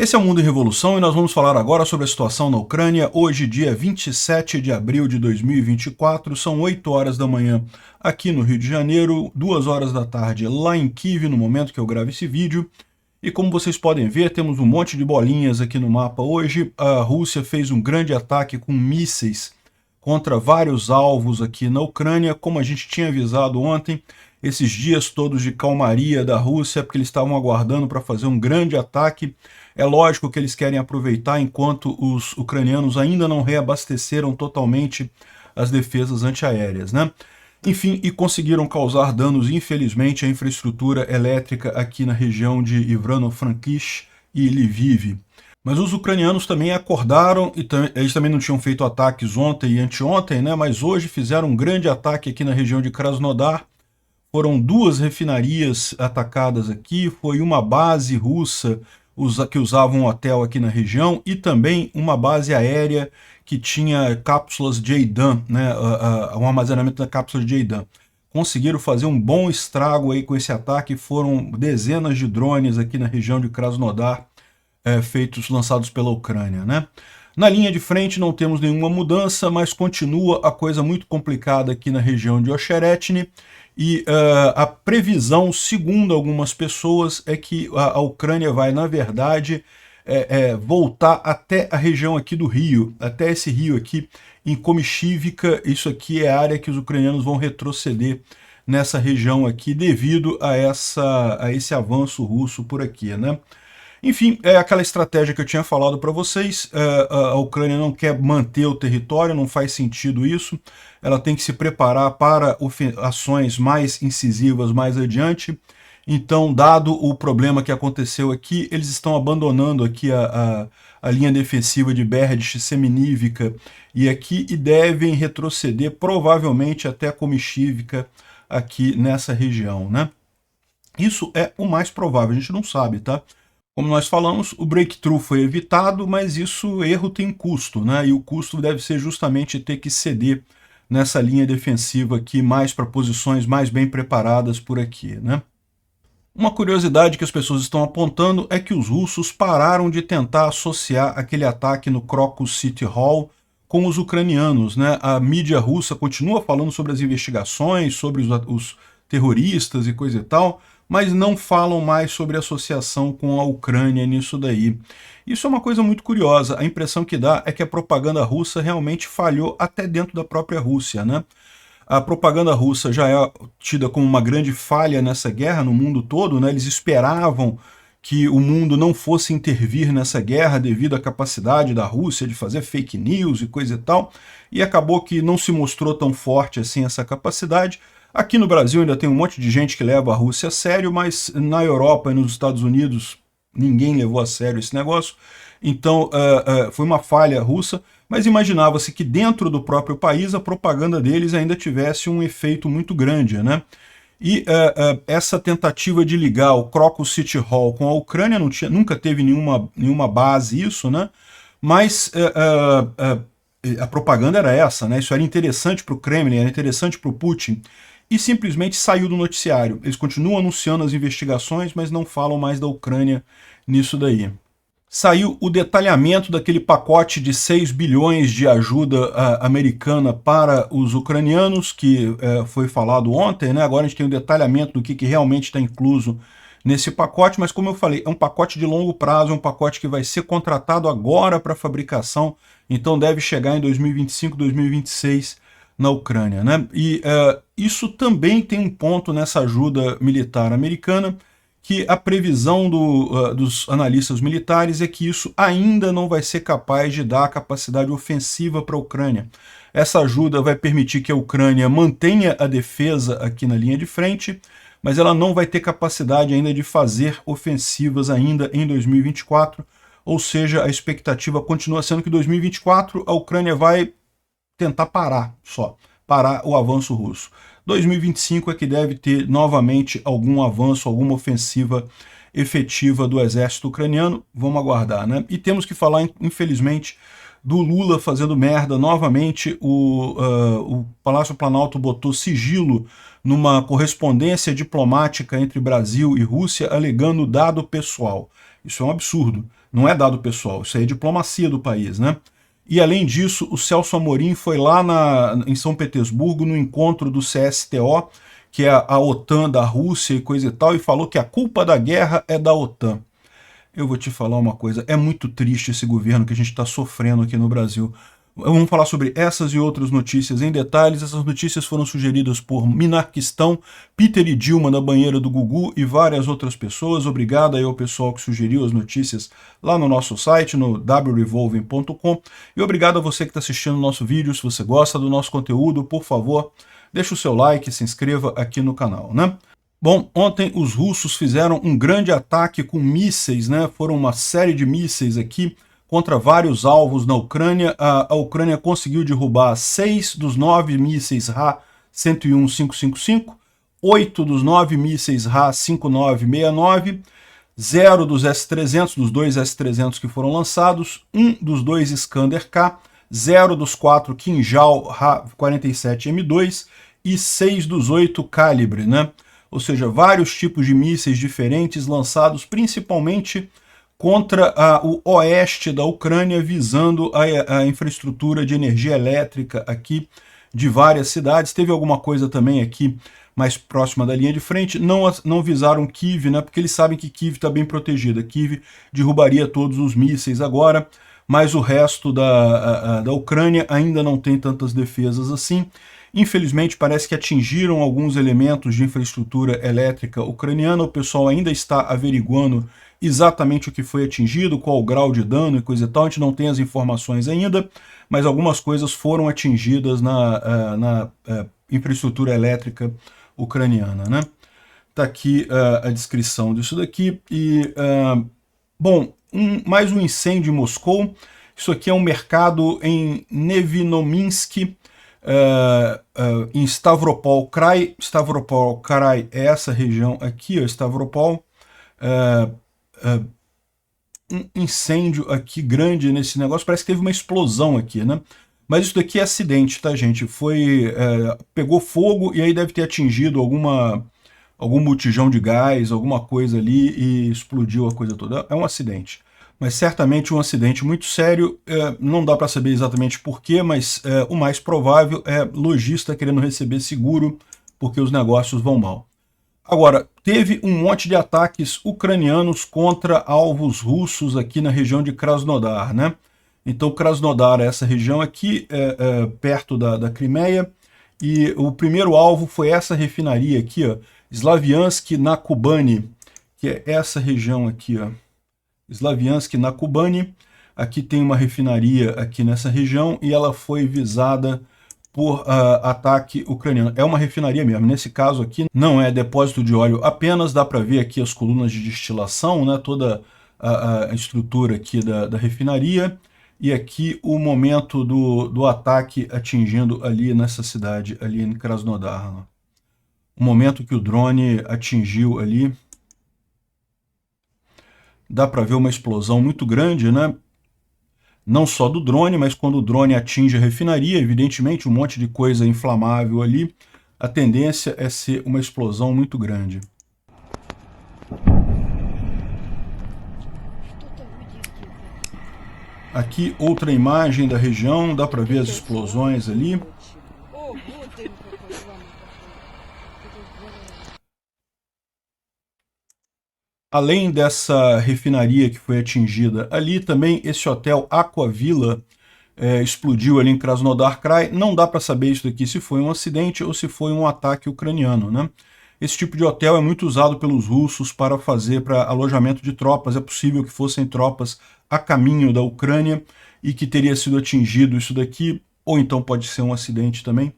Esse é o Mundo em Revolução e nós vamos falar agora sobre a situação na Ucrânia. Hoje, dia 27 de abril de 2024, são 8 horas da manhã aqui no Rio de Janeiro, 2 horas da tarde lá em Kiev, no momento que eu gravo esse vídeo. E como vocês podem ver, temos um monte de bolinhas aqui no mapa hoje. A Rússia fez um grande ataque com mísseis contra vários alvos aqui na Ucrânia, como a gente tinha avisado ontem. Esses dias todos de calmaria da Rússia, porque eles estavam aguardando para fazer um grande ataque. É lógico que eles querem aproveitar enquanto os ucranianos ainda não reabasteceram totalmente as defesas antiaéreas, né? Enfim, e conseguiram causar danos, infelizmente, à infraestrutura elétrica aqui na região de Ivano-Frankivsk e Lviv. Mas os ucranianos também acordaram, e eles também não tinham feito ataques ontem e anteontem, né? Mas hoje fizeram um grande ataque aqui na região de Krasnodar. Foram 2 refinarias atacadas aqui, foi uma base russa que usava um hotel aqui na região e também uma base aérea que tinha cápsulas JDAM, né, um armazenamento da cápsula JDAM. Conseguiram fazer um bom estrago aí com esse ataque, foram dezenas de drones aqui na região de Krasnodar, lançados pela Ucrânia, né? Na linha de frente não temos nenhuma mudança, mas continua a coisa muito complicada aqui na região de Ocheretny, e a previsão, segundo algumas pessoas, é que a Ucrânia vai, na verdade, voltar até a região aqui do rio, até esse rio aqui em Komishivka. Isso aqui é a área que os ucranianos vão retroceder nessa região aqui devido a esse avanço russo por aqui, né? Enfim, é aquela estratégia que eu tinha falado para vocês. A Ucrânia não quer manter o território, não faz sentido isso. Ela tem que se preparar para ações mais incisivas mais adiante. Então, dado o problema que aconteceu aqui, eles estão abandonando aqui a linha defensiva de Berdych, Semenivka e aqui, e devem retroceder provavelmente até Komishivka aqui nessa região, né? Isso é o mais provável, a gente não sabe, tá? Como nós falamos, o breakthrough foi evitado, mas erro tem custo, né? E o custo deve ser justamente ter que ceder nessa linha defensiva aqui, mais para posições mais bem preparadas por aqui, né? Uma curiosidade que as pessoas estão apontando é que os russos pararam de tentar associar aquele ataque no Crocus City Hall com os ucranianos, né? A mídia russa continua falando sobre as investigações, sobre os terroristas e coisa e tal, mas não falam mais sobre associação com a Ucrânia nisso daí. Isso é uma coisa muito curiosa. A impressão que dá é que a propaganda russa realmente falhou até dentro da própria Rússia, né? A propaganda russa já é tida como uma grande falha nessa guerra no mundo todo, né? Eles esperavam que o mundo não fosse intervir nessa guerra devido à capacidade da Rússia de fazer fake news e coisa e tal, e acabou que não se mostrou tão forte assim essa capacidade. Aqui no Brasil ainda tem um monte de gente que leva a Rússia a sério, mas na Europa e nos Estados Unidos ninguém levou a sério esse negócio. Então foi uma falha russa, mas imaginava-se que dentro do próprio país a propaganda deles ainda tivesse um efeito muito grande, né? E essa tentativa de ligar o Crocus City Hall com a Ucrânia nunca teve nenhuma base isso, né? Mas a propaganda era essa, né? Isso era interessante para o Kremlin, era interessante para o Putin, e simplesmente saiu do noticiário. Eles continuam anunciando as investigações, mas não falam mais da Ucrânia nisso daí. Saiu o detalhamento daquele pacote de 6 bilhões de ajuda americana para os ucranianos, que foi falado ontem, né? Agora a gente tem o detalhamento do que realmente está incluso nesse pacote, mas como eu falei, é um pacote de longo prazo, é um pacote que vai ser contratado agora para fabricação, então deve chegar em 2025, 2026 na Ucrânia, né? E isso também tem um ponto nessa ajuda militar americana, que a previsão dos analistas militares é que isso ainda não vai ser capaz de dar capacidade ofensiva para a Ucrânia. Essa ajuda vai permitir que a Ucrânia mantenha a defesa aqui na linha de frente, mas ela não vai ter capacidade ainda de fazer ofensivas ainda em 2024, ou seja, a expectativa continua sendo que em 2024 a Ucrânia vai tentar parar o avanço russo. 2025 é que deve ter novamente algum avanço, alguma ofensiva efetiva do exército ucraniano. Vamos aguardar, né? E temos que falar, infelizmente, do Lula fazendo merda novamente. O Palácio Planalto botou sigilo numa correspondência diplomática entre Brasil e Rússia, alegando dado pessoal. Isso é um absurdo. Não é dado pessoal, isso aí é diplomacia do país, né? E além disso, o Celso Amorim foi lá em São Petersburgo no encontro do CSTO, que é a OTAN da Rússia e coisa e tal, e falou que a culpa da guerra é da OTAN. Eu vou te falar uma coisa, é muito triste esse governo que a gente está sofrendo aqui no Brasil. Vamos falar sobre essas e outras notícias em detalhes. Essas notícias foram sugeridas por Minarquistão, Peter e Dilma na banheira do Gugu e várias outras pessoas. Obrigado aí ao pessoal que sugeriu as notícias lá no nosso site, no wrevolving.com. E obrigado a você que está assistindo o nosso vídeo. Se você gosta do nosso conteúdo, por favor, deixa o seu like e se inscreva aqui no canal, né? Bom, ontem os russos fizeram um grande ataque com mísseis, né? Foram uma série de mísseis aqui contra vários alvos na Ucrânia. A Ucrânia conseguiu derrubar 6 dos 9 mísseis Ra-101-555, 8 dos 9 mísseis Ra-5969, 0 dos S-300, dos 2 S-300 que foram lançados, 1 dos 2 Iskander-K, 0 dos 4 Kinjal Ra-47M2 e 6 dos 8 Calibre, né? Ou seja, vários tipos de mísseis diferentes lançados principalmente contra o oeste da Ucrânia, visando a infraestrutura de energia elétrica aqui de várias cidades. Teve alguma coisa também aqui mais próxima da linha de frente. Não visaram Kiev, né, porque eles sabem que Kiev está bem protegida. Kiev derrubaria todos os mísseis agora, mas o resto da Ucrânia ainda não tem tantas defesas assim. Infelizmente, parece que atingiram alguns elementos de infraestrutura elétrica ucraniana. O pessoal ainda está averiguando exatamente o que foi atingido, qual o grau de dano e coisa e tal. A gente não tem as informações ainda, mas algumas coisas foram atingidas na infraestrutura elétrica ucraniana, né? Tá aqui a descrição disso daqui. E, bom, mais um incêndio em Moscou. Isso aqui é um mercado em Nevinominsky, em Stavropol Krai. Stavropol Krai é essa região aqui, ó, Stavropol. Um incêndio aqui grande nesse negócio, parece que teve uma explosão aqui, né? Mas isso daqui é acidente, tá, gente? Pegou fogo e aí deve ter atingido algum botijão de gás, alguma coisa ali e explodiu a coisa toda. É um acidente. Mas certamente um acidente muito sério, não dá para saber exatamente porquê, mas o mais provável é lojista querendo receber seguro porque os negócios vão mal. Agora, teve um monte de ataques ucranianos contra alvos russos aqui na região de Krasnodar, né? Então, Krasnodar é essa região aqui, perto da Crimeia, e o primeiro alvo foi essa refinaria aqui, ó, Slaviansk na Kubani, que é essa região aqui, ó. Slaviansk na Kubani. Aqui tem uma refinaria aqui nessa região e ela foi visada por ataque ucraniano. É uma refinaria mesmo. Nesse caso aqui não é depósito de óleo apenas, dá para ver aqui as colunas de destilação, né, toda a estrutura aqui da refinaria, e aqui o momento do ataque atingindo ali nessa cidade, ali em Krasnodar. Né? O momento que o drone atingiu ali. Dá para ver uma explosão muito grande, né? Não só do drone, mas quando o drone atinge a refinaria, evidentemente um monte de coisa inflamável ali, a tendência é ser uma explosão muito grande. Aqui outra imagem da região, dá para ver as explosões ali. Além dessa refinaria que foi atingida ali, também esse hotel Aquavilla explodiu ali em Krasnodar Krai. Não dá para saber isso daqui se foi um acidente ou se foi um ataque ucraniano, né? Esse tipo de hotel é muito usado pelos russos para alojamento de tropas. É possível que fossem tropas a caminho da Ucrânia e que teria sido atingido isso daqui, ou então pode ser um acidente também.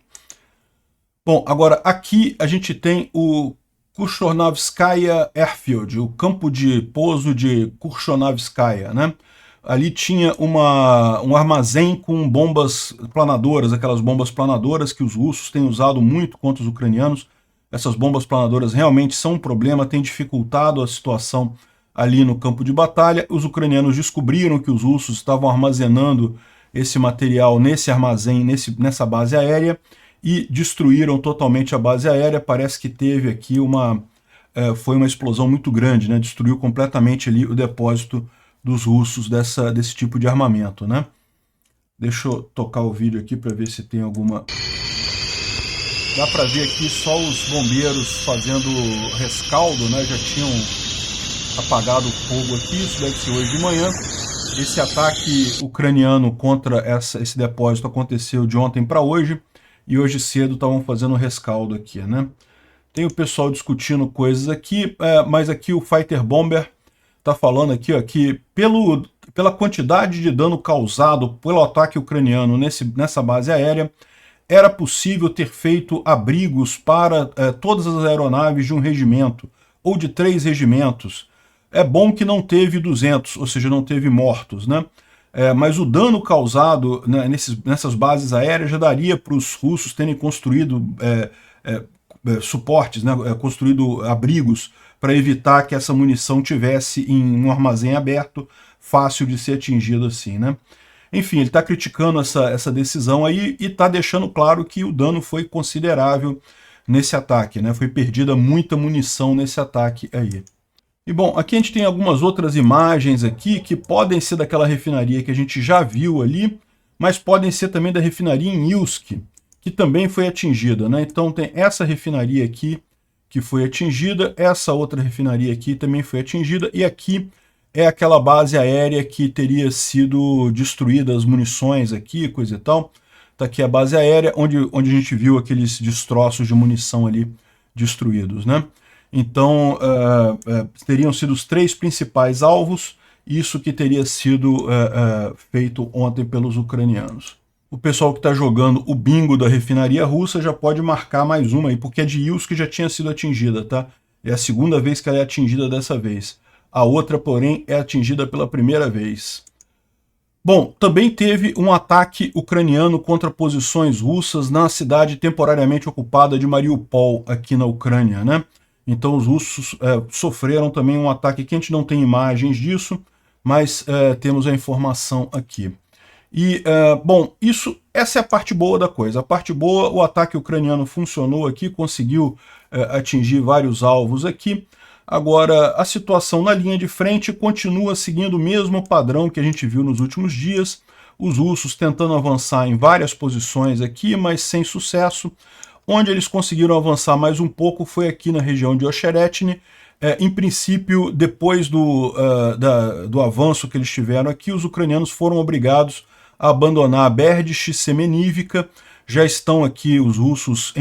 Bom, agora aqui a gente tem o Kurshonavskaya Airfield, o campo de pouso de Kurshonavskaya, né? Ali tinha um armazém com bombas planadoras, aquelas bombas planadoras que os russos têm usado muito contra os ucranianos. Essas bombas planadoras realmente são um problema, têm dificultado a situação ali no campo de batalha. Os ucranianos descobriram que os russos estavam armazenando esse material nesse armazém, nessa base aérea, e destruíram totalmente a base aérea. Parece que teve aqui uma foi uma explosão muito grande, né? Destruiu completamente ali o depósito dos russos desse tipo de armamento, né? Deixa eu tocar o vídeo aqui para ver se tem alguma... Dá para ver aqui só os bombeiros fazendo rescaldo, né? Já tinham apagado o fogo aqui, isso deve ser hoje de manhã. Esse ataque ucraniano contra esse depósito aconteceu de ontem para hoje, e hoje cedo estavam fazendo rescaldo aqui, né? Tem o pessoal discutindo coisas aqui, mas aqui o Fighter Bomber está falando aqui, ó, que pela quantidade de dano causado pelo ataque ucraniano nessa base aérea, era possível ter feito abrigos para todas as aeronaves de um regimento, ou de 3 regimentos. É bom que não teve 200, ou seja, não teve mortos, né? Mas o dano causado, né, nessas bases aéreas já daria para os russos terem construído suportes, né, construído abrigos para evitar que essa munição tivesse em um armazém aberto, fácil de ser atingido assim, né? Enfim, ele está criticando essa decisão aí e está deixando claro que o dano foi considerável nesse ataque, né? Foi perdida muita munição nesse ataque aí. E bom, aqui a gente tem algumas outras imagens aqui que podem ser daquela refinaria que a gente já viu ali, mas podem ser também da refinaria em Ilsk, que também foi atingida, né? Então tem essa refinaria aqui que foi atingida, essa outra refinaria aqui também foi atingida, e aqui é aquela base aérea que teria sido destruída, as munições aqui, coisa e tal. Tá aqui a base aérea, onde a gente viu aqueles destroços de munição ali destruídos, né? Então, teriam sido os 3 principais alvos, isso que teria sido feito ontem pelos ucranianos. O pessoal que está jogando o bingo da refinaria russa já pode marcar mais uma aí, porque a de Ilsk já tinha sido atingida, tá? É a segunda vez que ela é atingida dessa vez. A outra, porém, é atingida pela primeira vez. Bom, também teve um ataque ucraniano contra posições russas na cidade temporariamente ocupada de Mariupol, aqui na Ucrânia, né? Então os russos sofreram também um ataque que a gente não tem imagens disso, mas temos a informação aqui. E, bom, essa é a parte boa da coisa. A parte boa, o ataque ucraniano funcionou aqui, conseguiu atingir vários alvos aqui. Agora, a situação na linha de frente continua seguindo o mesmo padrão que a gente viu nos últimos dias. Os russos tentando avançar em várias posições aqui, mas sem sucesso. Onde eles conseguiram avançar mais um pouco foi aqui na região de Ocheretny. Em princípio, depois do avanço que eles tiveram aqui, os ucranianos foram obrigados a abandonar Berdych-Semenivka. Já estão aqui os russos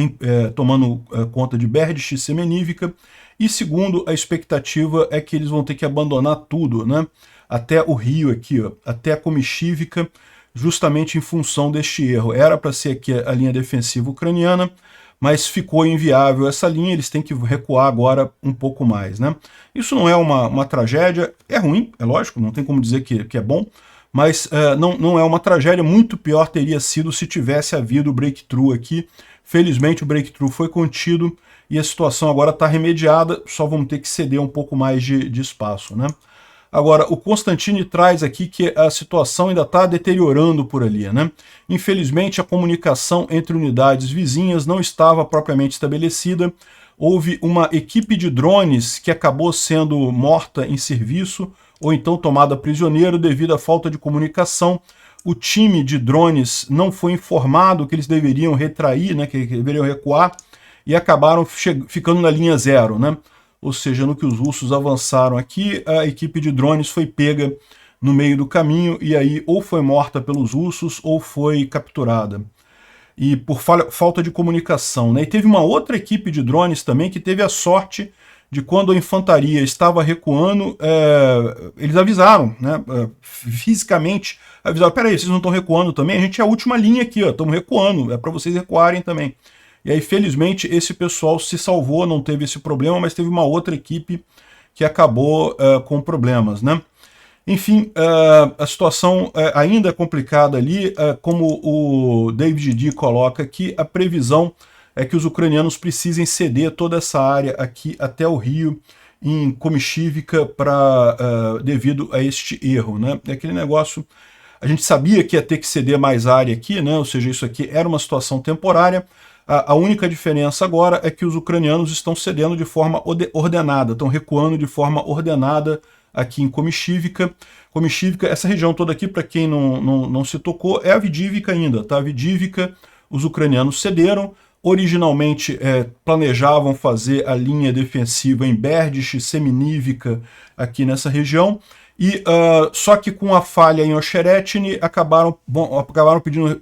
tomando conta de Berdych-Semenivka. E segundo a expectativa é que eles vão ter que abandonar tudo, né? Até o rio aqui, ó, até a Komishivka, justamente em função deste erro. Era para ser aqui a linha defensiva ucraniana, mas ficou inviável essa linha, eles têm que recuar agora um pouco mais, né? Isso não é uma tragédia, é ruim, é lógico, não tem como dizer que é bom, mas não é uma tragédia. Muito pior teria sido se tivesse havido o breakthrough aqui. Felizmente o breakthrough foi contido e a situação agora está remediada, só vamos ter que ceder um pouco mais de espaço, né? Agora, o Constantine traz aqui que a situação ainda está deteriorando por ali, né? Infelizmente, a comunicação entre unidades vizinhas não estava propriamente estabelecida. Houve uma equipe de drones que acabou sendo morta em serviço, ou então tomada prisioneiro devido à falta de comunicação. O time de drones não foi informado que eles deveriam retrair, né, que deveriam recuar, e acabaram ficando na linha zero, né? Ou seja, no que os russos avançaram aqui, a equipe de drones foi pega no meio do caminho e aí ou foi morta pelos russos ou foi capturada. E por falta de comunicação, né? E teve uma outra equipe de drones também que teve a sorte de, quando a infantaria estava recuando, eles avisaram, né? Fisicamente avisaram: peraí, vocês não estão recuando também? A gente é a última linha aqui, ó, estamos recuando, é para vocês recuarem também. E aí, felizmente, esse pessoal se salvou, não teve esse problema, mas teve uma outra equipe que acabou com problemas, né? Enfim, a situação ainda é complicada ali. Como o David D. coloca aqui, a previsão é que os ucranianos precisem ceder toda essa área aqui até o rio, em Komishivka, devido a este erro, né? É aquele negócio, a gente sabia que ia ter que ceder mais área aqui, né? Ou seja, isso aqui era uma situação temporária. A única diferença agora é que os ucranianos estão cedendo de forma ordenada, estão recuando de forma ordenada aqui em Komishivka. Komishivka, essa região toda aqui, para quem não se tocou, é a Avdiivka ainda, tá? A Avdiivka, os ucranianos cederam. Originalmente planejavam fazer a linha defensiva em Berdych, Semenivka, aqui nessa região, e só que com a falha em Ocheretny acabaram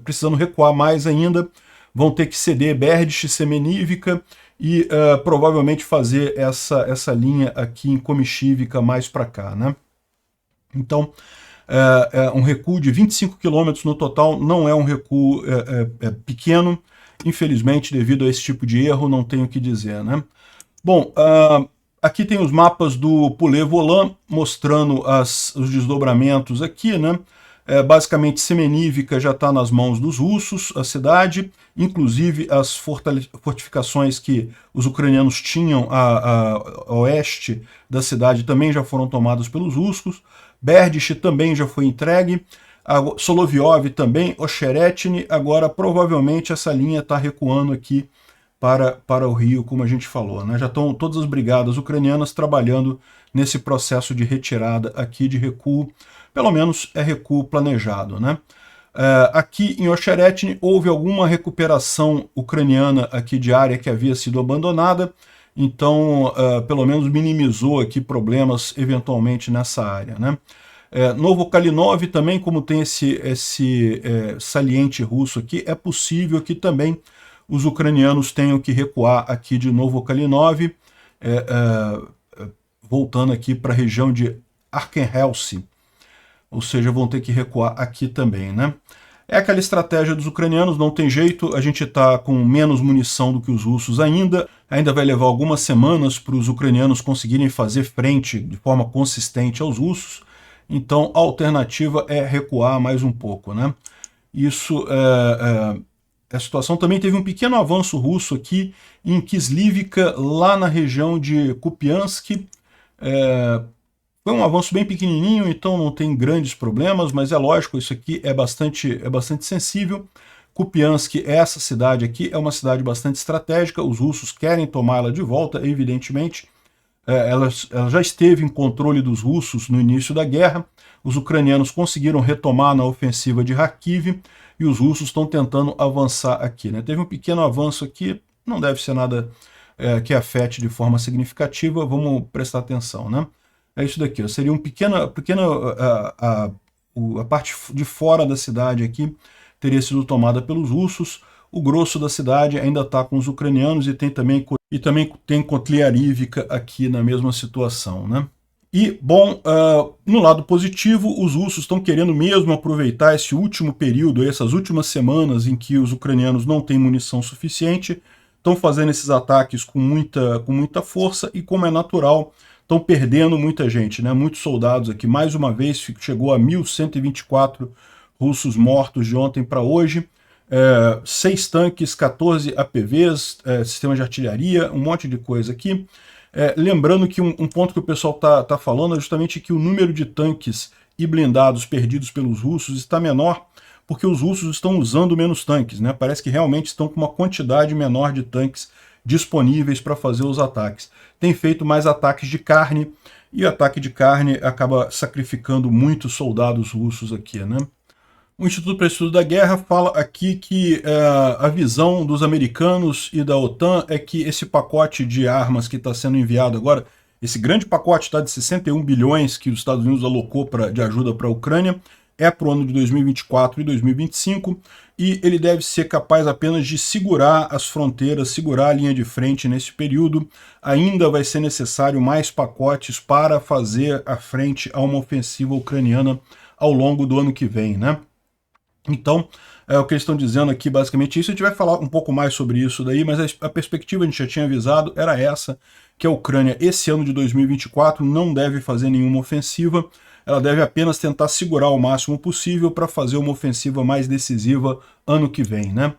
precisando recuar mais ainda, vão ter que ceder Berdych, Semenivka e provavelmente fazer essa linha aqui em Komishivka mais para cá, né? Então, um recuo de 25 km no total não é um recuo pequeno. Infelizmente, devido a esse tipo de erro, não tenho o que dizer, né? Bom, aqui tem os mapas do Poulet-Volant, mostrando os desdobramentos aqui, né? Basicamente, Semenivka já está nas mãos dos russos, a cidade, inclusive as fortificações que os ucranianos tinham a oeste da cidade também já foram tomadas pelos russos. Berdych também já foi entregue. Solovyov também, Ocheretny, agora provavelmente essa linha está recuando aqui para o Rio, como a gente falou, né? Já estão todas as brigadas ucranianas trabalhando nesse processo de retirada aqui, de recuo, pelo menos é recuo planejado, né? Aqui em Ocheretny houve alguma recuperação ucraniana aqui de área que havia sido abandonada, então pelo menos minimizou aqui problemas eventualmente nessa área, né? Novokalinov também, como tem esse saliente russo aqui, é possível que também os ucranianos tenham que recuar aqui de Novokalinov, voltando aqui para a região de Arkhangelsk, ou seja, vão ter que recuar aqui também, né? É aquela estratégia dos ucranianos, não tem jeito, a gente está com menos munição do que os russos ainda vai levar algumas semanas para os ucranianos conseguirem fazer frente de forma consistente aos russos. Então, a alternativa é recuar mais um pouco, né? Isso, a situação também teve um pequeno avanço russo aqui em Kislivka, lá na região de Kupiansk. Foi um avanço bem pequenininho, então não tem grandes problemas, mas é lógico, isso aqui é bastante sensível. Kupiansk, essa cidade aqui, é uma cidade bastante estratégica, os russos querem tomá-la de volta, evidentemente. Ela já esteve em controle dos russos no início da guerra, os ucranianos conseguiram retomar na ofensiva de Kharkiv, e os russos estão tentando avançar aqui, né? Teve um pequeno avanço aqui, não deve ser nada que afete de forma significativa, vamos prestar atenção, né? É isso daqui, ó. Seria um a parte de fora da cidade aqui teria sido tomada pelos russos, o grosso da cidade ainda está com os ucranianos e também tem Kotlyarivka aqui na mesma situação, né? E, bom, no lado positivo, os russos estão querendo mesmo aproveitar esse último período, essas últimas semanas em que os ucranianos não têm munição suficiente, estão fazendo esses ataques com muita força e, como é natural, estão perdendo muita gente, né? Muitos soldados aqui. Mais uma vez, chegou a 1.124 russos mortos de ontem para hoje. 6 tanques, 14 APVs, sistema de artilharia, um monte de coisa aqui. Lembrando que um ponto que o pessoal tá falando é justamente que o número de tanques e blindados perdidos pelos russos está menor, porque os russos estão usando menos tanques, né? Parece que realmente estão com uma quantidade menor de tanques disponíveis para fazer os ataques. Tem feito mais ataques de carne, e o ataque de carne acaba sacrificando muitos soldados russos aqui, né? O Instituto para o Estudo da Guerra fala aqui que a visão dos americanos e da OTAN é que esse pacote de armas que está sendo enviado agora, esse grande pacote de 61 bilhões que os Estados Unidos alocou de ajuda para a Ucrânia, é para o ano de 2024 e 2025, e ele deve ser capaz apenas de segurar as fronteiras, segurar a linha de frente nesse período. Ainda vai ser necessário mais pacotes para fazer a frente a uma ofensiva ucraniana ao longo do ano que vem, né? Então, o que eles estão dizendo aqui, basicamente isso. A gente vai falar um pouco mais sobre isso daí, mas a perspectiva, a gente já tinha avisado, era essa, que a Ucrânia, esse ano de 2024, não deve fazer nenhuma ofensiva, ela deve apenas tentar segurar o máximo possível para fazer uma ofensiva mais decisiva ano que vem, né?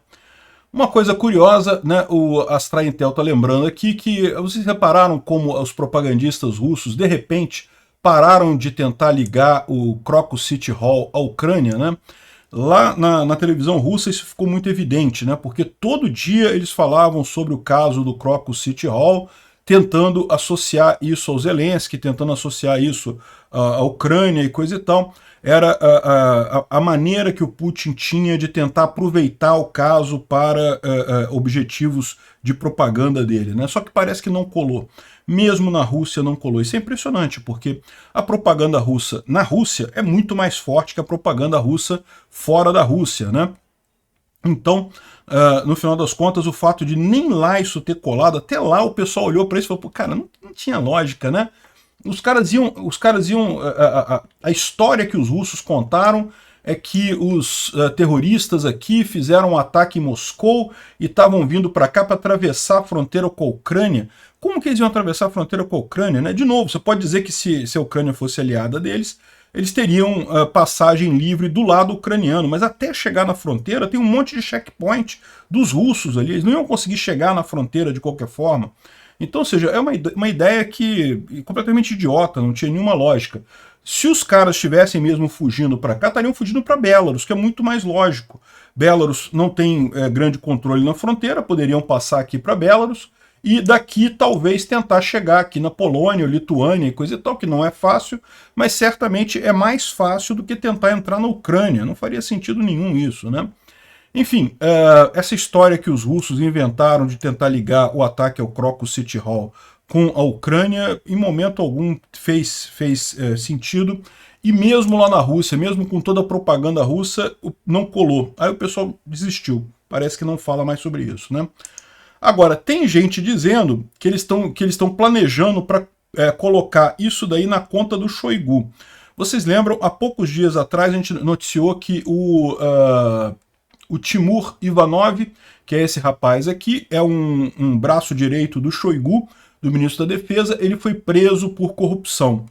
Uma coisa curiosa, né, o Astra Intel está lembrando aqui que vocês repararam como os propagandistas russos, de repente, pararam de tentar ligar o Crocus City Hall à Ucrânia, né? Lá na televisão russa isso ficou muito evidente, né? Porque todo dia eles falavam sobre o caso do Crocus City Hall, tentando associar isso ao Zelensky, tentando associar isso à Ucrânia e coisa e tal. Era a maneira que o Putin tinha de tentar aproveitar o caso para objetivos de propaganda dele, né? Só que parece que não colou. Mesmo na Rússia não colou. Isso é impressionante, porque a propaganda russa na Rússia é muito mais forte que a propaganda russa fora da Rússia, né? Então, no final das contas, o fato de nem lá isso ter colado, até lá o pessoal olhou para isso e falou, pô, cara, não tinha lógica, né? Os caras iam a história que os russos contaram é que os terroristas aqui fizeram um ataque em Moscou e estavam vindo para cá para atravessar a fronteira com a Ucrânia. Como que eles iam atravessar a fronteira com a Ucrânia, né? De novo, você pode dizer que se a Ucrânia fosse aliada deles, eles teriam passagem livre do lado ucraniano, mas até chegar na fronteira tem um monte de checkpoint dos russos ali, eles não iam conseguir chegar na fronteira de qualquer forma. Então, ou seja, é uma ideia que completamente idiota, não tinha nenhuma lógica. Se os caras estivessem mesmo fugindo para cá, estariam fugindo para Belarus, que é muito mais lógico. Belarus não tem grande controle na fronteira, poderiam passar aqui para Belarus, e daqui talvez tentar chegar aqui na Polônia, Lituânia e coisa e tal, que não é fácil, mas certamente é mais fácil do que tentar entrar na Ucrânia. Não faria sentido nenhum isso, né? Enfim, essa história que os russos inventaram de tentar ligar o ataque ao Crocus City Hall com a Ucrânia, em momento algum fez sentido, e mesmo lá na Rússia, mesmo com toda a propaganda russa, não colou. Aí o pessoal desistiu, parece que não fala mais sobre isso, né? Agora, tem gente dizendo que eles estão planejando para colocar isso daí na conta do Shoigu. Vocês lembram, há poucos dias atrás a gente noticiou que o Timur Ivanov, que é esse rapaz aqui, é um braço direito do Shoigu, do ministro da Defesa, ele foi preso por corrupção.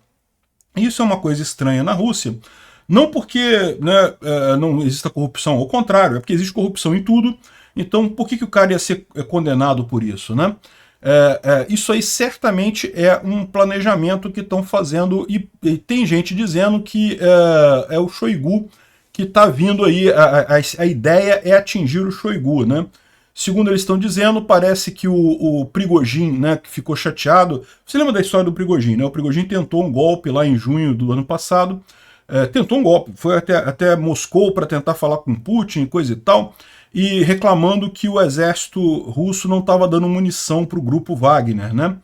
Isso é uma coisa estranha na Rússia, não porque não exista corrupção, ao contrário, é porque existe corrupção em tudo. Então, por que o cara ia ser condenado por isso, né? Isso aí certamente é um planejamento que estão fazendo, e tem gente dizendo que é o Shoigu que está vindo aí, a ideia é atingir o Shoigu, né? Segundo eles estão dizendo, parece que o Prigozhin, né, que ficou chateado. Você lembra da história do Prigozhin, né? O Prigozhin tentou um golpe lá em junho do ano passado, tentou um golpe, foi até Moscou para tentar falar com Putin e coisa e tal, e reclamando que o exército russo não estava dando munição para o grupo Wagner, né?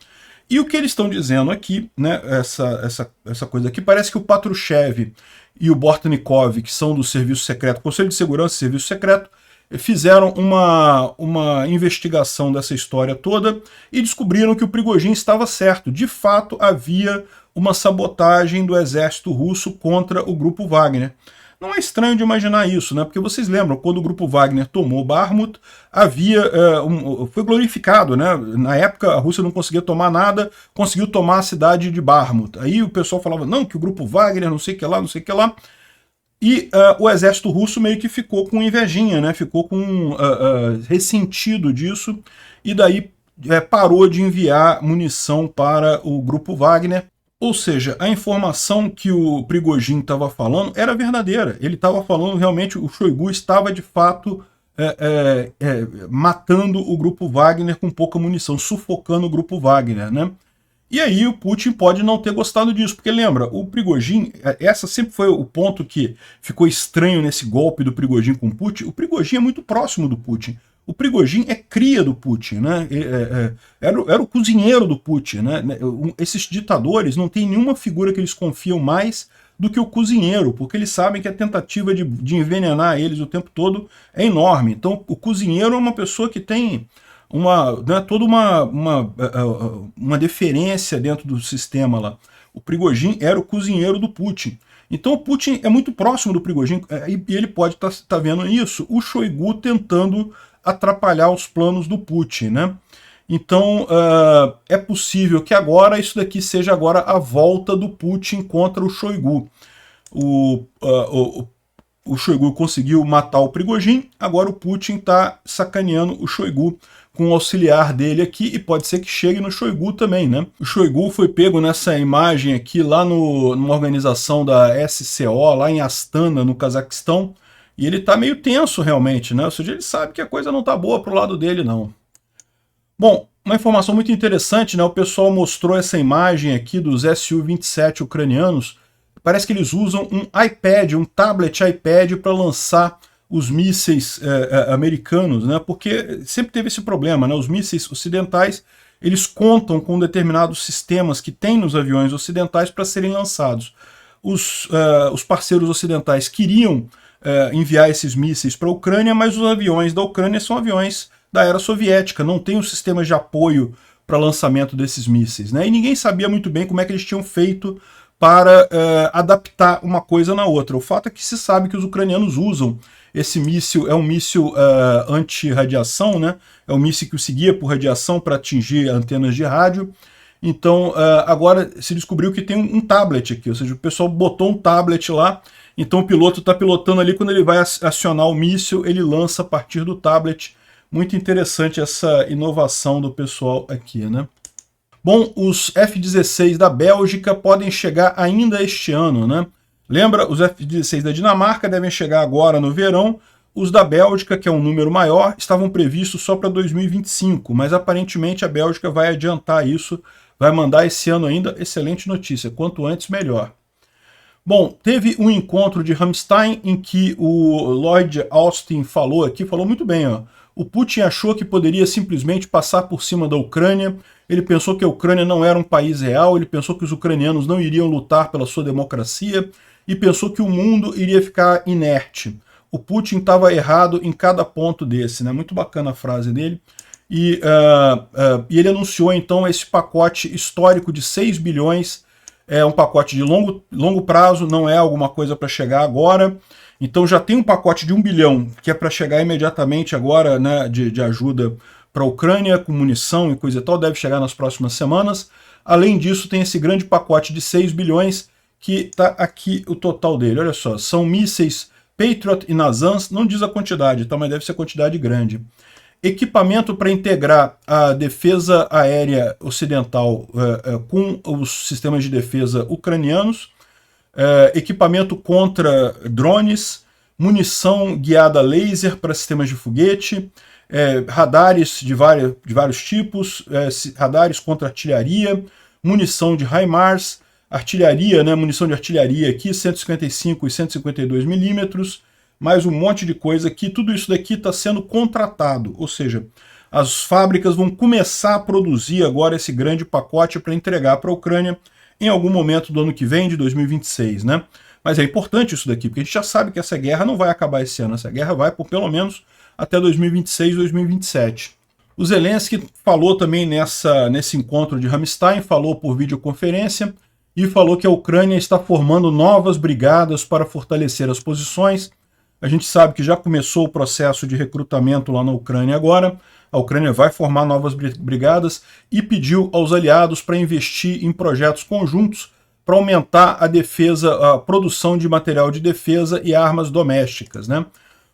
E o que eles estão dizendo aqui, né, essa coisa aqui, parece que o Patrushev e o Bortnikov, que são do Serviço Secreto, Conselho de Segurança e Serviço Secreto, fizeram uma investigação dessa história toda e descobriram que o Prigozhin estava certo. De fato, havia uma sabotagem do exército russo contra o grupo Wagner. Não é estranho de imaginar isso, né? Porque vocês lembram, quando o grupo Wagner tomou Bakhmut, foi glorificado, né? Na época a Rússia não conseguia tomar nada, conseguiu tomar a cidade de Bakhmut. Aí o pessoal falava, não, que o grupo Wagner, não sei o que lá, não sei o que lá. E o exército russo meio que ficou com invejinha, né? Ficou com ressentido disso, e daí parou de enviar munição para o grupo Wagner. Ou seja, a informação que o Prigozhin estava falando era verdadeira. Ele estava falando realmente, o Shoigu estava de fato matando o grupo Wagner com pouca munição, sufocando o grupo Wagner, né? E aí o Putin pode não ter gostado disso, porque lembra, o Prigozhin, essa sempre foi o ponto que ficou estranho nesse golpe do Prigozhin com o Putin. O Prigozhin é muito próximo do Putin. O Prigozhin é cria do Putin, né? Era o cozinheiro do Putin, né? Esses ditadores não tem nenhuma figura que eles confiam mais do que o cozinheiro, porque eles sabem que a tentativa de envenenar eles o tempo todo é enorme. Então o cozinheiro é uma pessoa que tem toda uma deferência dentro do sistema lá. O Prigozhin era o cozinheiro do Putin. Então o Putin é muito próximo do Prigozhin, e ele pode estar vendo isso, o Shoigu tentando atrapalhar os planos do Putin, né? Então é possível que agora isso daqui seja agora a volta do Putin contra o Shoigu. O Shoigu conseguiu matar o Prigozhin, agora o Putin está sacaneando o Shoigu com o auxiliar dele aqui, e pode ser que chegue no Shoigu também, né? O Shoigu foi pego nessa imagem aqui lá numa organização da SCO, lá em Astana, no Cazaquistão, E ele está meio tenso realmente, né? Ou seja, ele sabe que a coisa não está boa para o lado dele, não. Bom, uma informação muito interessante, né? O pessoal mostrou essa imagem aqui dos Su-27 ucranianos. Parece que eles usam um iPad, um tablet iPad para lançar os mísseis americanos, né? Porque sempre teve esse problema, né? Os mísseis ocidentais, eles contam com determinados sistemas que tem nos aviões ocidentais para serem lançados. Os parceiros ocidentais queriam enviar esses mísseis para a Ucrânia, mas os aviões da Ucrânia são aviões da era soviética, não tem os sistemas de apoio para lançamento desses mísseis, né? E ninguém sabia muito bem como é que eles tinham feito para adaptar uma coisa na outra. O fato é que se sabe que os ucranianos usam esse míssil, é um míssil anti-radiação, né? É um míssil que seguia por radiação para atingir antenas de rádio. Então, agora se descobriu que tem um tablet aqui, ou seja, o pessoal botou um tablet lá, então o piloto está pilotando ali, quando ele vai acionar o míssil, ele lança a partir do tablet. Muito interessante essa inovação do pessoal aqui, né? Bom, os F-16 da Bélgica podem chegar ainda este ano, né? Lembra, os F-16 da Dinamarca devem chegar agora no verão. Os da Bélgica, que é um número maior, estavam previstos só para 2025, mas aparentemente a Bélgica vai adiantar isso, vai mandar esse ano ainda. Excelente notícia, quanto antes melhor. Bom, teve um encontro de Ramstein em que o Lloyd Austin falou aqui, falou muito bem, ó. O Putin achou que poderia simplesmente passar por cima da Ucrânia, ele pensou que a Ucrânia não era um país real, ele pensou que os ucranianos não iriam lutar pela sua democracia e pensou que o mundo iria ficar inerte. O Putin estava errado em cada ponto desse, né? Muito bacana a frase dele. E ele anunciou então esse pacote histórico de 6 bilhões, é um pacote de longo prazo, não é alguma coisa para chegar agora. Então já tem um pacote de 1 bilhão, que é para chegar imediatamente agora, né, de ajuda para a Ucrânia, com munição e coisa e tal, deve chegar nas próximas semanas. Além disso, tem esse grande pacote de 6 bilhões, que está aqui o total dele. Olha só, são mísseis Patriot e Nasams, não diz a quantidade, tá, mas deve ser quantidade grande. Equipamento para integrar a defesa aérea ocidental com os sistemas de defesa ucranianos, equipamento contra drones, munição guiada laser para sistemas de foguete, radares de vários tipos, radares contra artilharia, munição de HIMARS, artilharia, né, munição de artilharia aqui, 155 e 152 milímetros, mais um monte de coisa aqui. Tudo isso daqui está sendo contratado, ou seja, as fábricas vão começar a produzir agora esse grande pacote para entregar para a Ucrânia em algum momento do ano que vem, de 2026, né? Mas é importante isso daqui, porque a gente já sabe que essa guerra não vai acabar esse ano, essa guerra vai por pelo menos até 2026, 2027. O Zelensky falou também nesse encontro de Ramstein, falou por videoconferência e falou que a Ucrânia está formando novas brigadas para fortalecer as posições. A gente sabe que já começou o processo de recrutamento lá na Ucrânia agora. A Ucrânia vai formar novas brigadas e pediu aos aliados para investir em projetos conjuntos para aumentar a defesa, a produção de material de defesa e armas domésticas, né?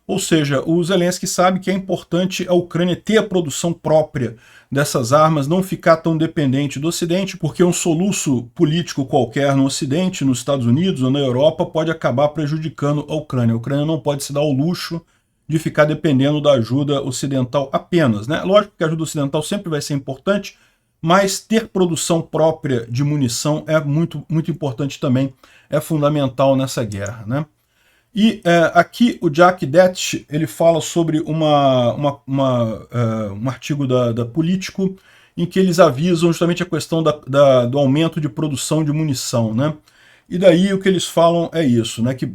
Ou seja, o Zelensky sabe que é importante a Ucrânia ter a produção própria dessas armas, não ficar tão dependente do Ocidente, porque um soluço político qualquer no Ocidente, nos Estados Unidos ou na Europa, pode acabar prejudicando a Ucrânia. A Ucrânia não pode se dar ao luxo de ficar dependendo da ajuda ocidental apenas, né? Lógico que a ajuda ocidental sempre vai ser importante, mas ter produção própria de munição é muito, muito importante também, é fundamental nessa guerra, né? E aqui o Jack Detch, ele fala sobre um artigo da Político, em que eles avisam justamente a questão do aumento de produção de munição, né? E daí o que eles falam é isso, né? Que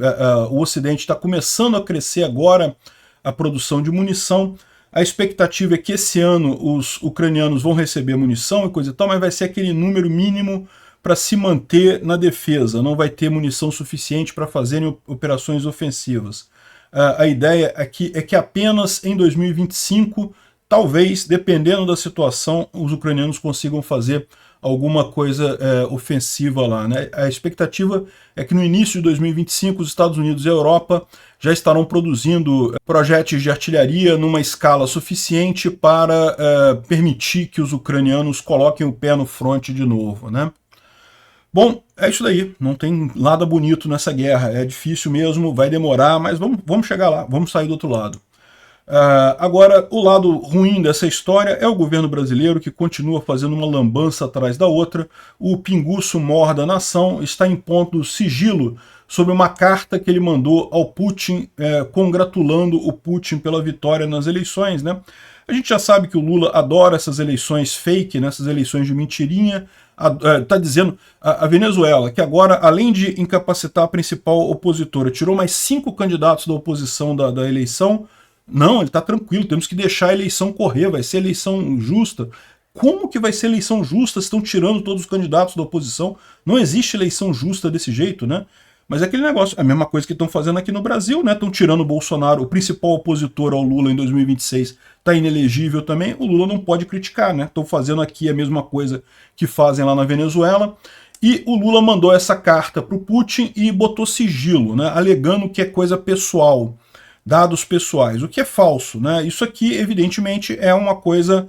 o Ocidente está começando a crescer agora a produção de munição. A expectativa é que esse ano os ucranianos vão receber munição e coisa e tal, mas vai ser aquele número mínimo para se manter na defesa, não vai ter munição suficiente para fazerem operações ofensivas. A ideia aqui é que apenas em 2025, talvez, dependendo da situação, os ucranianos consigam fazer alguma coisa ofensiva lá, né? A expectativa é que no início de 2025 os Estados Unidos e a Europa já estarão produzindo projéteis de artilharia numa escala suficiente para permitir que os ucranianos coloquem o pé no fronte de novo, né? Bom, é isso daí, não tem nada bonito nessa guerra, é difícil mesmo, vai demorar, mas vamos chegar lá, vamos sair do outro lado. Agora, o lado ruim dessa história é o governo brasileiro, que continua fazendo uma lambança atrás da outra. O pinguço mor da nação está impondo sigilo sobre uma carta que ele mandou ao Putin, congratulando o Putin pela vitória nas eleições, né? A gente já sabe que o Lula adora essas eleições fake, né, essas eleições de mentirinha. Está dizendo a Venezuela que agora, além de incapacitar a principal opositora, tirou mais 5 candidatos da oposição da eleição. Não, ele está tranquilo, temos que deixar a eleição correr, vai ser eleição justa. Como que vai ser eleição justa se estão tirando todos os candidatos da oposição? Não existe eleição justa desse jeito, né? Mas é aquele negócio, a mesma coisa que estão fazendo aqui no Brasil, né? Estão tirando o Bolsonaro, o principal opositor ao Lula em 2026, está inelegível também, o Lula não pode criticar, né? Estão fazendo aqui a mesma coisa que fazem lá na Venezuela. E o Lula mandou essa carta para o Putin e botou sigilo, né? Alegando que é coisa pessoal, dados pessoais, o que é falso, né? Isso aqui, evidentemente, é uma coisa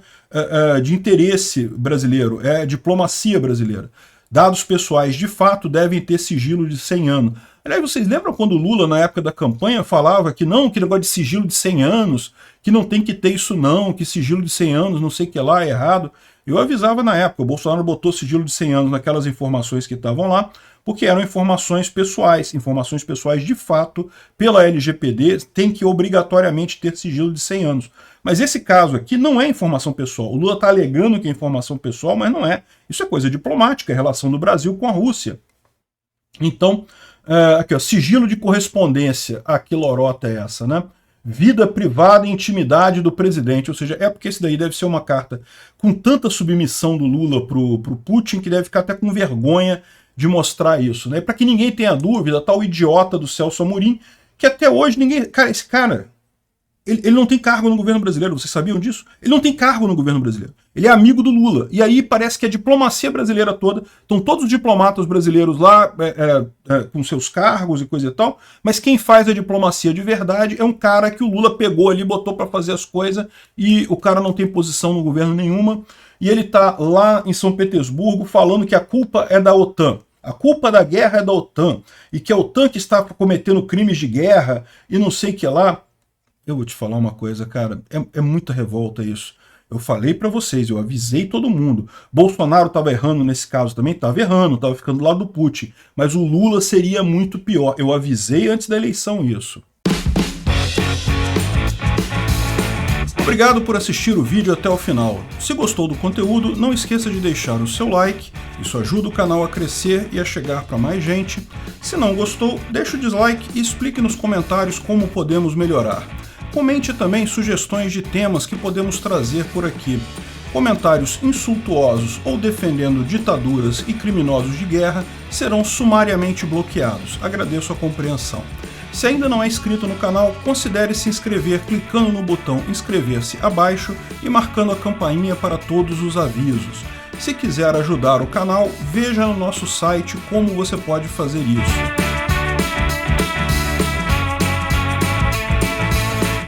de interesse brasileiro, é diplomacia brasileira. Dados pessoais, de fato, devem ter sigilo de 100 anos. Aliás, vocês lembram quando o Lula, na época da campanha, falava que não, que negócio de sigilo de 100 anos, que não tem que ter isso não, que sigilo de 100 anos, não sei o que lá, é errado. Eu avisava na época, o Bolsonaro botou sigilo de 100 anos naquelas informações que estavam lá, porque eram informações pessoais de fato, pela LGPD, tem que obrigatoriamente ter sigilo de 100 anos. Mas esse caso aqui não é informação pessoal. O Lula está alegando que é informação pessoal, mas não é. Isso é coisa diplomática, é a relação do Brasil com a Rússia. Então, aqui ó, sigilo de correspondência, que lorota é essa, né? Vida privada e intimidade do presidente, ou seja, é porque esse daí deve ser uma carta com tanta submissão do Lula pro Putin que deve ficar até com vergonha de mostrar isso, né? Para que ninguém tenha dúvida, tá o idiota do Celso Amorim, que até hoje ninguém... Cara, esse cara, ele não tem cargo no governo brasileiro, vocês sabiam disso? Ele não tem cargo no governo brasileiro. Ele é amigo do Lula. E aí parece que a diplomacia brasileira toda, estão todos os diplomatas brasileiros lá com seus cargos e coisa e tal, mas quem faz a diplomacia de verdade é um cara que o Lula pegou ali, botou para fazer as coisas, e o cara não tem posição no governo nenhuma, e ele tá lá em São Petersburgo falando que a culpa é da OTAN. A culpa da guerra é da OTAN, e que a OTAN que está cometendo crimes de guerra e não sei o que lá. Eu vou te falar uma coisa, cara, é muita revolta isso. Eu falei pra vocês, eu avisei todo mundo. Bolsonaro estava errando nesse caso também, estava errando, estava ficando do lado do Putin. Mas o Lula seria muito pior. Eu avisei antes da eleição isso. Obrigado por assistir o vídeo até o final. Se gostou do conteúdo, não esqueça de deixar o seu like, isso ajuda o canal a crescer e a chegar para mais gente. Se não gostou, deixe o dislike e explique nos comentários como podemos melhorar. Comente também sugestões de temas que podemos trazer por aqui. Comentários insultuosos ou defendendo ditaduras e criminosos de guerra serão sumariamente bloqueados. Agradeço a compreensão. Se ainda não é inscrito no canal, considere se inscrever clicando no botão inscrever-se abaixo e marcando a campainha para todos os avisos. Se quiser ajudar o canal, veja no nosso site como você pode fazer isso.